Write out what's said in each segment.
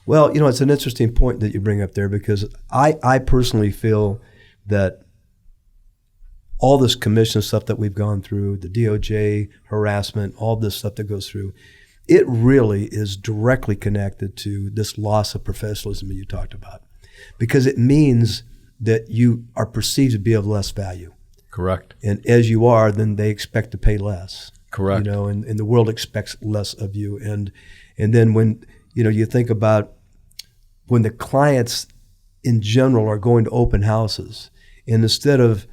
Well, it's an interesting point that you bring up there, because I personally feel that all this commission stuff that we've gone through, the DOJ harassment, all this stuff that goes through, it really is directly connected to this loss of professionalism that you talked about, because it means that you are perceived to be of less value. Correct. And as you are, then they expect to pay less. Correct. And the world expects less of you. And then when, you think about when the clients in general are going to open houses, and instead of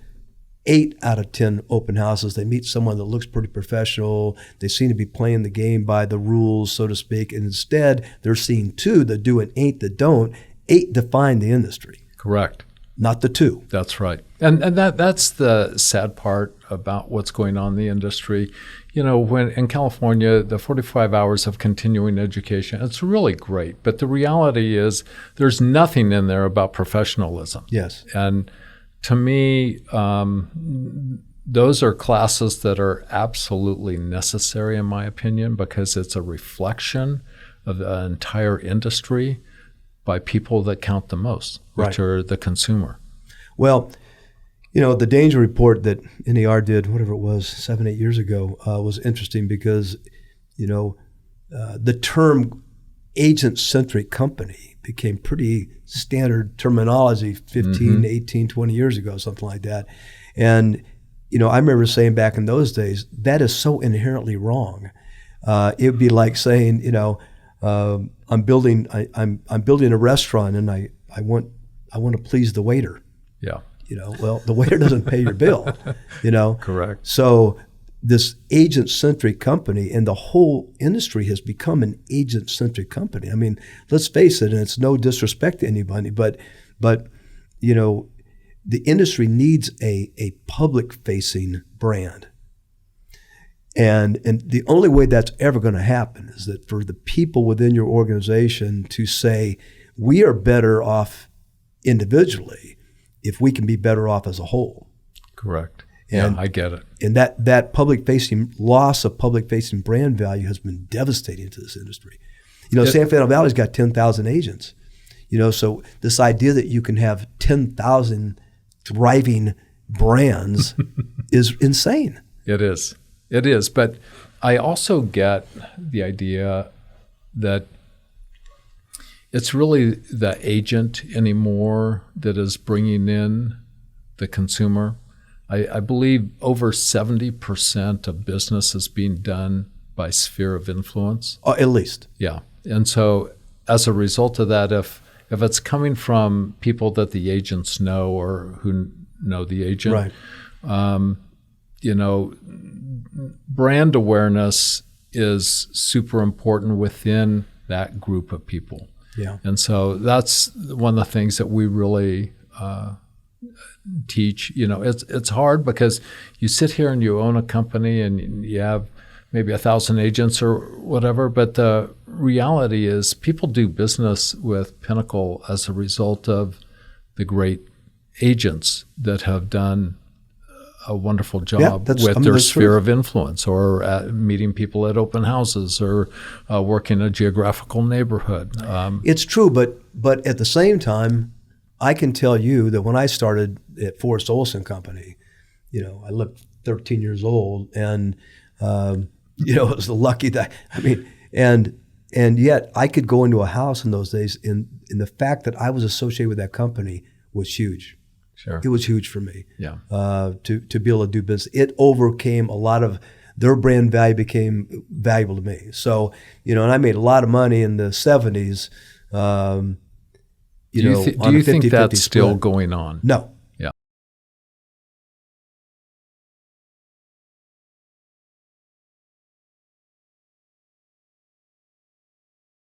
8 out of 10 open houses, they meet someone that looks pretty professional. They seem to be playing the game by the rules, so to speak. And instead, they're seeing 2 that do and 8 that don't. 8 define the industry. Correct. Not the 2. That's right. And that's the sad part about what's going on in the industry. When in California, the 45 hours of continuing education, it's really great. But the reality is there's nothing in there about professionalism. Yes. And to me, those are classes that are absolutely necessary, in my opinion, because it's a reflection of the entire industry by people that count the most, which are the consumer. Well, the danger report that NAR did, whatever it was, 7-8 years ago, was interesting because, the term agent-centric company became pretty standard terminology 15, 18, 20 years ago, something like that. And, I remember saying back in those days, that is so inherently wrong. It would be like saying, I'm building a restaurant and I want to please the waiter. Yeah. Well, the waiter doesn't pay your bill, Correct. So this agent-centric company, and the whole industry has become an agent-centric company. I mean, let's face it, and it's no disrespect to anybody, but the industry needs a public-facing brand. And the only way that's ever going to happen is that for the people within your organization to say, we are better off individually if we can be better off as a whole. Correct. And, I get it. And that loss of public-facing brand value has been devastating to this industry. San Fernando Valley's got 10,000 agents. So this idea that you can have 10,000 thriving brands is insane. It is. It is. But I also get the idea that it's really the agent anymore that is bringing in the consumer. I believe over 70% of business is being done by sphere of influence. At least. Yeah. And so as a result of that, if it's coming from people that the agents know or who know the agent, right. Brand awareness is super important within that group of people. Yeah. And so that's one of the things that we really teach. It's hard because you sit here and you own a company and you have maybe 1,000 agents or whatever, but the reality is people do business with Pinnacle as a result of the great agents that have done a wonderful job with their sphere of influence, or meeting people at open houses, or working in a geographical neighborhood. It's true, but at the same time, I can tell you that when I started at Forrest Olson Company, I looked 13 years old, and it was lucky that and yet I could go into a house in those days, and the fact that I was associated with that company was huge. Sure. It was huge for me. Yeah. To be able to do business. It overcame a lot of their brand value, became valuable to me. So, and I made a lot of money in the 70s. Do you think that's still going on? No.